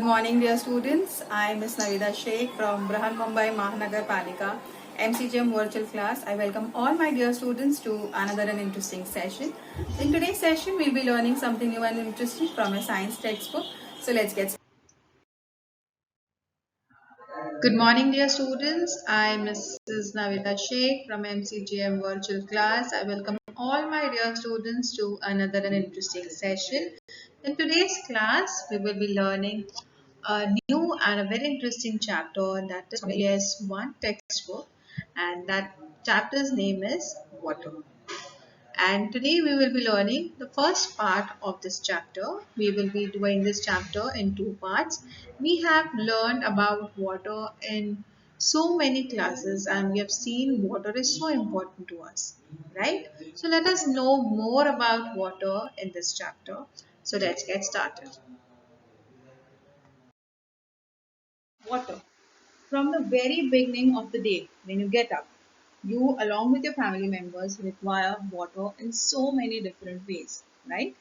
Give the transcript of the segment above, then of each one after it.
morning, dear students. I am Ms. Navida Sheikh from Brahan Mumbai Mahanagar Palika MCGM virtual class. I welcome all my dear students to another and interesting session. In today's session, we'll be learning something new and interesting from a science textbook. So let's get started. Good morning, dear students. I am Mrs. Navida Sheikh from MCGM virtual class. I welcome all my dear students to another and interesting session. In today's class, we will be learning a new and a very interesting chapter that is from AS1 textbook, and that chapter's name is water. And today we will be learning the first part of this chapter. We will be doing this chapter in two parts. We have learned about water in so many classes and we have seen water is so important to us, right? So let us know more about water in this chapter. So let's get started. Water. From the very beginning of the day, when you get up, you along with your family members require water in so many different ways, right?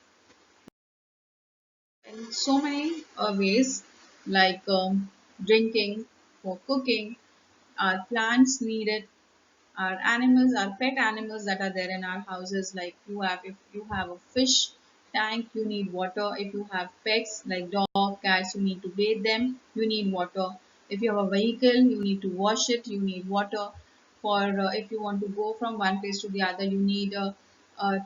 In so many ways, like drinking, for cooking, our plants need it, our animals, our pet animals that are there in our houses, like if you have a fish tank, you need water. If you have pets like dog, cats, you need to bathe them, you need water. If you have a vehicle, you need to wash it, you need water. For if you want to go from one place to the other, you need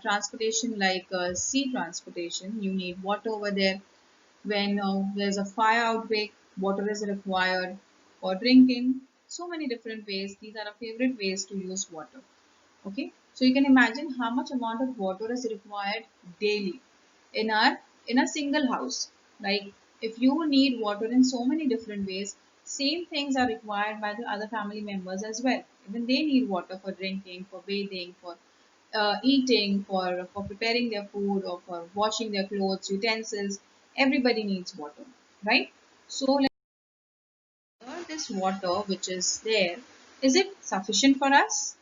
transportation like sea transportation, you need water over there. When there's a fire outbreak, water is required for drinking. So many different ways. These are our favorite ways to use water. Okay, so you can imagine how much amount of water is required daily in our in a single house. Like if you need water in so many different ways, same things are required by the other family members as well. Even they need water for drinking, for bathing, for eating, for preparing their food, or for washing their clothes, utensils. Everybody needs water, right? So this water which is there, is it sufficient for us?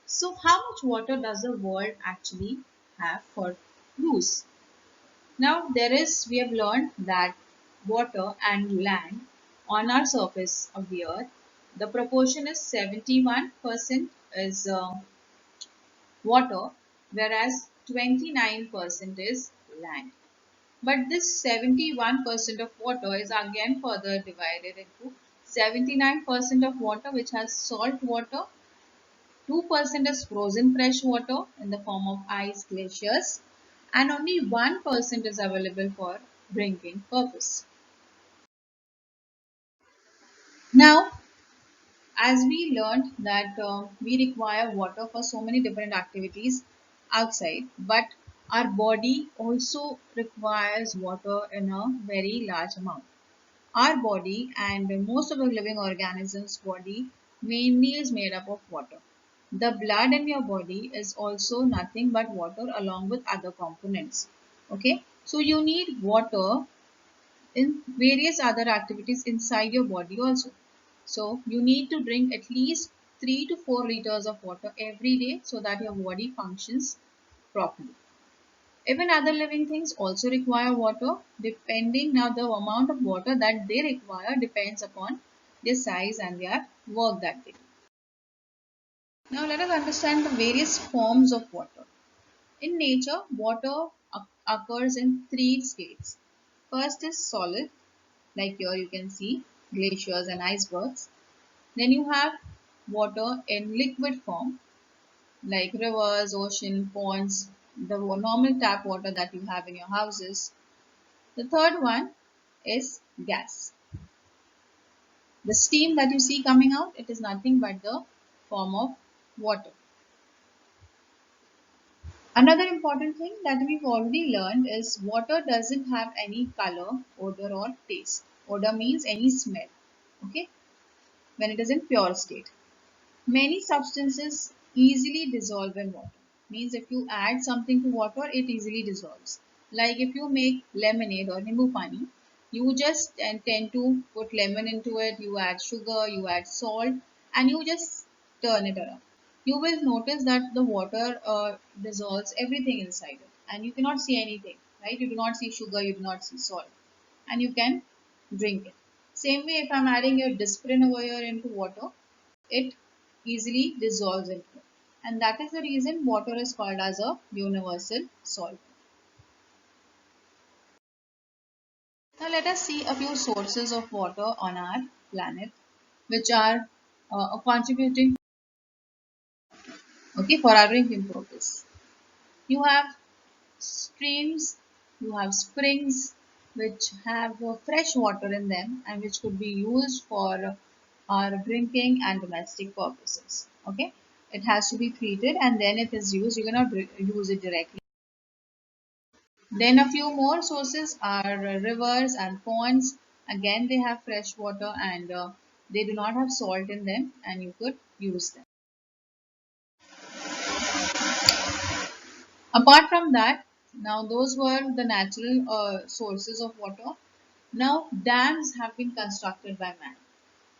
So how much water does the world actually have for use? Now we have learned that water and land on our surface of the earth, the proportion is 71% is water, whereas 29% is land. But this 71% of water is again further divided into 79% of water which has salt water, 2% is frozen fresh water in the form of ice glaciers, and only 1% is available for drinking purpose. Now, as we learned that we require water for so many different activities outside, but our body also requires water in a very large amount. Our body and most of the living organisms' body mainly is made up of water. The blood in your body is also nothing but water along with other components. Okay, so you need water in various other activities inside your body also. So you need to drink at least 3 to 4 liters of water every day so that your body functions properly. Even other living things also require water. Depending now the amount of water that they require depends upon their size and their work that they do. Now let us understand the various forms of water. In nature, water occurs in three states. First is solid, like here you can see glaciers and icebergs. Then you have water in liquid form, like rivers, ocean, ponds, the normal tap water that you have in your houses. The third one is gas. The steam that you see coming out, it is nothing but the form of water. Another important thing that we've already learned is water doesn't have any color, odor or taste. Odor means any smell, okay, when it is in pure state. Many substances easily dissolve in water. Means if you add something to water, it easily dissolves. Like if you make lemonade or nimbu pani, you just tend to put lemon into it, you add sugar, you add salt, and you just turn it around. You will notice that the water dissolves everything inside it, and you cannot see anything, right? You do not see sugar, you do not see salt, and you can drink it. Same way, if I'm adding your Disprin over here into water, it easily dissolves into it. And that is the reason water is called as a universal solvent. Now let us see a few sources of water on our planet which are contributing, okay, for our drinking purpose. You have streams, you have springs which have fresh water in them and which could be used for our drinking and domestic purposes. Okay, it has to be treated and then it is used. You cannot use it directly. Then a few more sources are rivers and ponds. Again, they have fresh water and they do not have salt in them and you could use them. Apart from that, now those were the natural sources of water. Now dams have been constructed by man.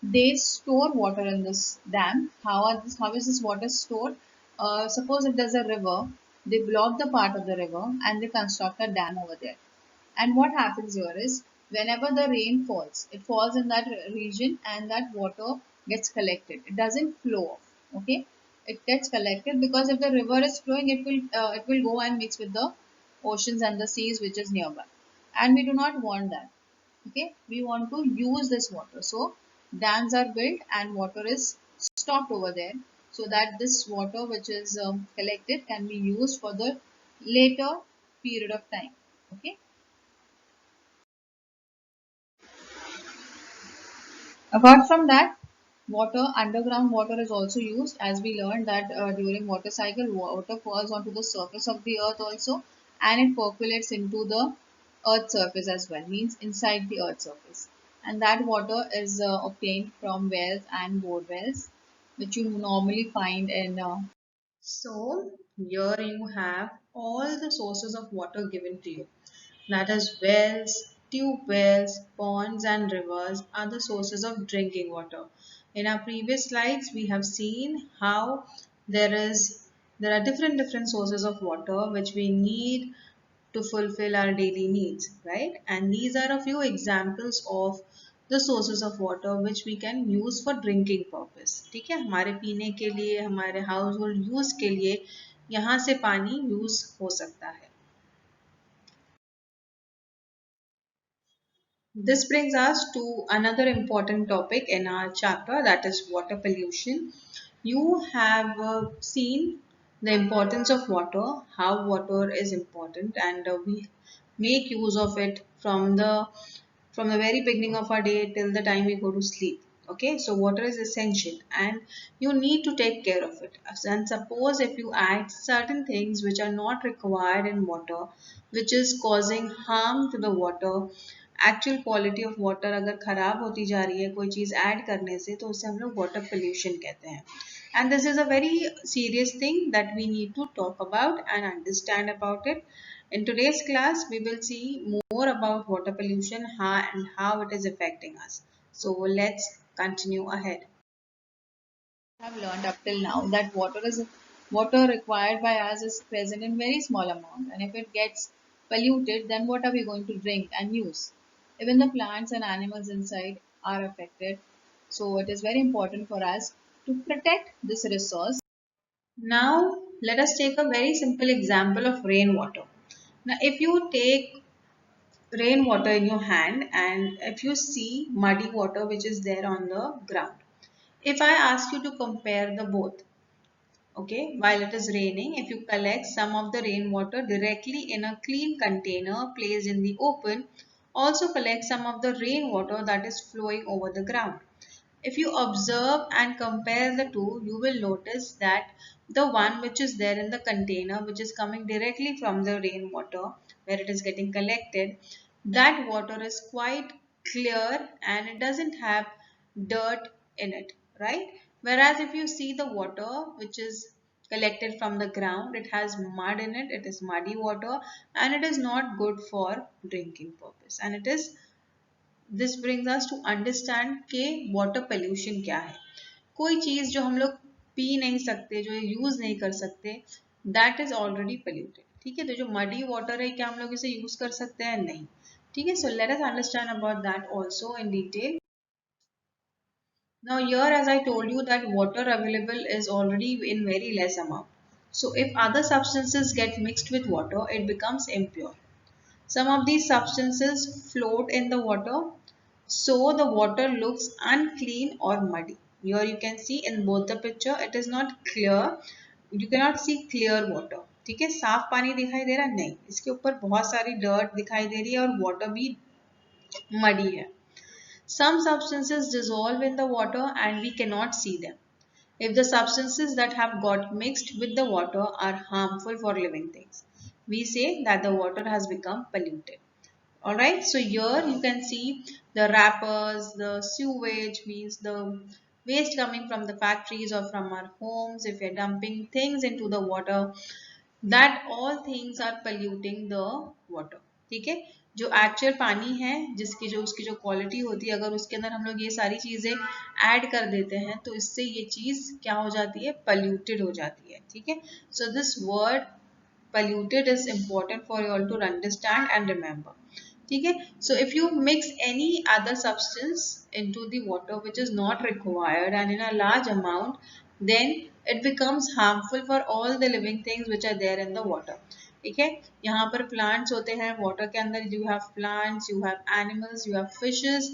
They store water in this dam. How is this water stored? Suppose if there's a river, they block the part of the river and they construct a dam over there. And what happens here is whenever the rain falls, it falls in that region and that water gets collected. It doesn't flow off. Okay, it gets collected because if the river is flowing, it will go and mix with the oceans and the seas which is nearby. And we do not want that. Okay, we want to use this water. So dams are built and water is stocked over there so that this water which is collected can be used for the later period of time. Okay. Apart from that, underground water is also used as we learned that during water cycle, water falls onto the surface of the earth also and it percolates into the earth surface as well, means inside the earth surface. And that water is obtained from wells and bore wells, which you normally find in. So, here you have all the sources of water given to you. That is wells, tube wells, ponds and rivers are the sources of drinking water. In our previous slides, we have seen how there are different sources of water which we need to fulfill our daily needs, right? And these are a few examples of the sources of water which we can use for drinking purpose. ठीक है, हमारे पीने के लिए, हमारे household use के लिए यहाँ से पानी use हो सकता है. This brings us to another important topic in our chapter, that is water pollution. You have seen the importance of water, how water is important, and we make use of it from the very beginning of our day till the time we go to sleep. Okay, so water is essential and you need to take care of it. And suppose if you add certain things which are not required in water, which is causing harm to the water, actual quality of water अगर खराब होती जा रही है कोई चीज़ add करने से तो उसे हम लोग वाटर पोल्यूशन कहते हैं. And this is a very serious thing that we need to talk about and understand about it. In today's class, we will see more about water pollution and how it is affecting us. So let's continue ahead. I have learned up till now that water required by us is present in very small amount, and if it gets polluted, then what are we going to drink and use? Even the plants and animals inside are affected. So it is very important for us to protect this resource. Now let us take a very simple example of rainwater. Now if you take rainwater in your hand and if you see muddy water which is there on the ground, if I ask you to compare the both, okay, while it is raining, if you collect some of the rainwater directly in a clean container placed in the open, also collect some of the rainwater that is flowing over the ground. If you observe and compare the two, you will notice that the one which is there in the container, which is coming directly from the rainwater, where it is getting collected, that water is quite clear and it doesn't have dirt in it, right? Whereas if you see the water which is collected from the ground, it has mud in it, it is muddy water and it is not good for drinking purpose. And it is this brings us to understand के water pollution क्या है. कोई चीज जो हम लोग P नहीं सकते, जो यूज नहीं कर सकते, दैट इज ऑलरेडी पोल्यूटेड. ठीक है, तो जो मडी वाटर है क्या हम लोग इसे यूज कर सकते हैं? नहीं. ठीक है, so let us understand about that also in detail. Now here, as I told you, that water available is already in very less amount. So if other substances get mixed with water, it becomes impure. Some of these substances float in the water, so the water looks unclean or muddy. Here you can see in both the picture, it is not clear. You cannot see clear water. ठीक है, साफ पानी दिखाई दे रहा नहीं, इसके ऊपर बहुत सारी dirt दिखाई दे रही है और water भी muddy है. Some substances dissolve in the water and we cannot see them. If the substances that have got mixed with the water are harmful for living things, we say that the water has become polluted. Alright, so here you can see the wrappers, the sewage means the waste coming from the factories or from our homes. If we are dumping things into the water, that all things are polluting the water. ठीक है, जो actual पानी है जिसकी जो उसकी जो quality होती है, अगर उसके अंदर हम लोग ये सारी चीजें ऐड कर देते हैं तो इससे ये चीज क्या हो जाती है, polluted हो जाती है. ठीक है, so this word polluted is important for you all to understand and remember. ठीक है, so if you mix any other substance into the water which is not required and in a large amount, then it becomes harmful for all the living things which are there in the water. ठीक है, यहाँ पर plants होते हैं water के अंदर, you have plants, you have animals, you have fishes,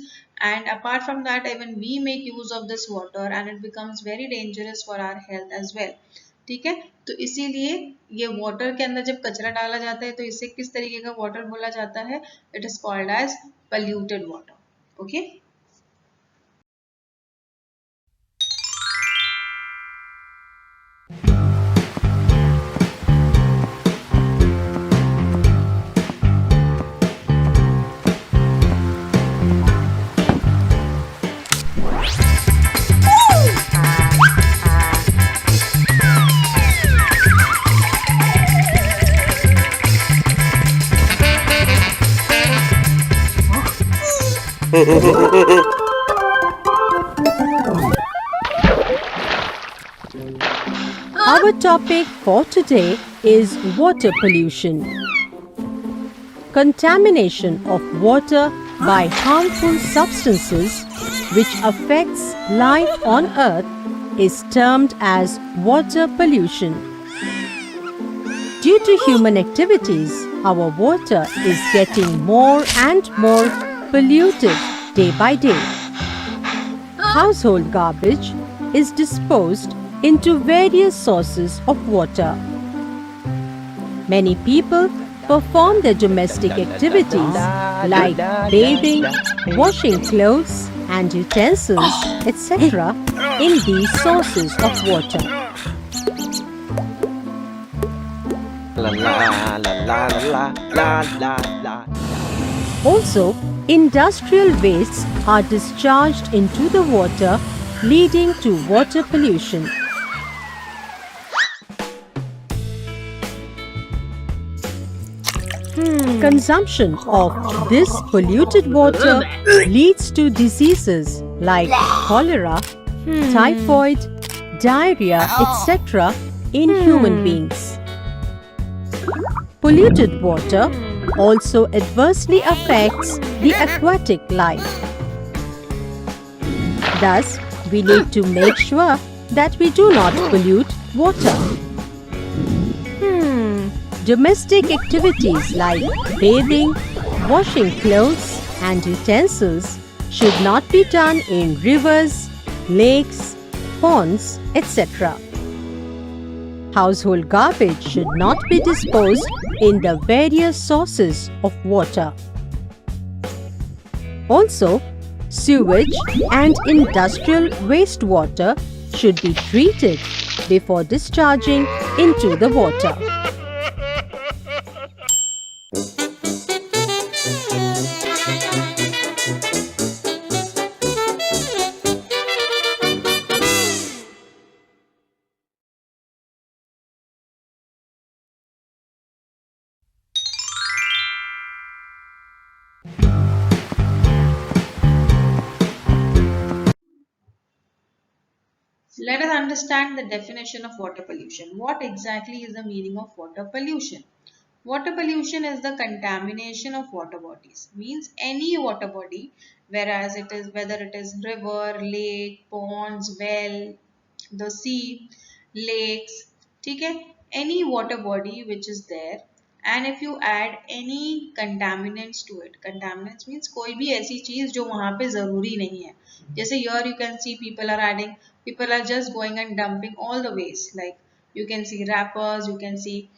and apart from that even we make use of this water and it becomes very dangerous for our health as well. ठीक है, तो इसीलिए ये water के अंदर जब कचरा डाला जाता है तो इसे किस तरीके का वाटर बोला जाता है, it is called as polluted water. Okay, Our topic for today is water pollution. Contamination of water by harmful substances which affects life on earth is termed as water pollution. Due to human activities, our water is getting more and more polluted day by day. Household garbage is disposed into various sources of water. Many people perform their domestic activities like bathing, washing clothes and utensils, etc. in these sources of water. La la la la la la la la. Also, industrial wastes are discharged into the water, leading to water pollution. Consumption of this polluted water leads to diseases like cholera, typhoid, diarrhea, etc. in human beings. Polluted water also adversely affects the aquatic life. Thus, we need to make sure that we do not pollute water. Domestic activities like bathing, washing clothes and utensils should not be done in rivers, lakes, ponds, etc. Household garbage should not be disposed in the various sources of water. Also, sewage and industrial wastewater should be treated before discharging into the water. let us understand the definition of water pollution. What exactly is the meaning of water pollution? Water pollution is the contamination of water bodies, means any water body, whereas it is whether it is river, lake, ponds, well, the sea, lakes, ठीक है, any water body which is there, and if you add any contaminants to it, contaminants means कोई भी ऐसी चीज जो वहां पे जरूरी नहीं है, जैसे here you can see people are just going and dumping all the waste, like you can see wrappers, you can see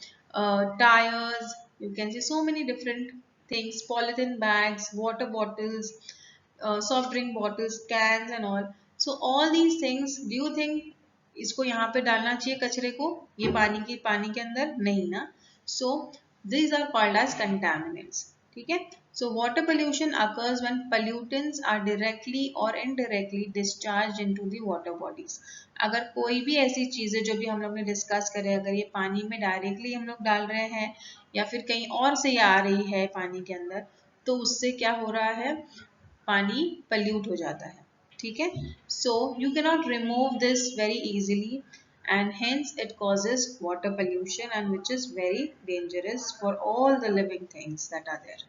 tires, you can see so many different things, polythene bags, water bottles, soft drink bottles, cans and all. So all these things, do you think इसको यहाँ पे डालना चाहिए कचरे को, ये पानी के अंदर नहीं ना. So these are called as contaminants. ठीक है. So water pollution occurs when pollutants are directly or indirectly discharged into the water bodies. अगर कोई भी ऐसी चीजें जो भी हम लोग ने डिस्कस करे, अगर ये पानी में डायरेक्टली हम लोग डाल रहे हैं या फिर कहीं और से ये आ रही है पानी के अंदर, तो उससे क्या हो रहा है, पानी पल्यूट हो जाता है. ठीक है. So you cannot remove this very easily, and hence it causes water pollution, and which is very dangerous for all the living things that are there.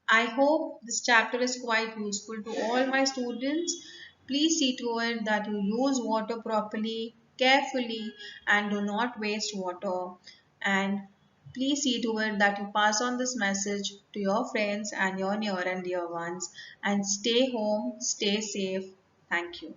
I hope this chapter is quite useful to all my students. Please see to it that you use water properly, carefully, and do not waste water. And please see to it that you pass on this message to your friends and your near and dear ones. And stay home, stay safe. Thank you.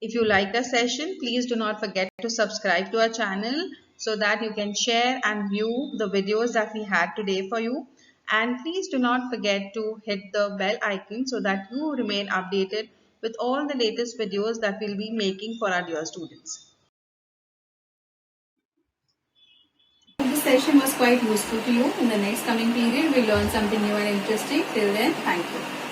If you like our session, please do not forget to subscribe to our channel so that you can share and view the videos that we had today for you. And please do not forget to hit the bell icon so that you remain updated with all the latest videos that we'll be making for our dear students. This session was quite useful to you. In the next coming period, we'll learn something new and interesting. Till then, thank you.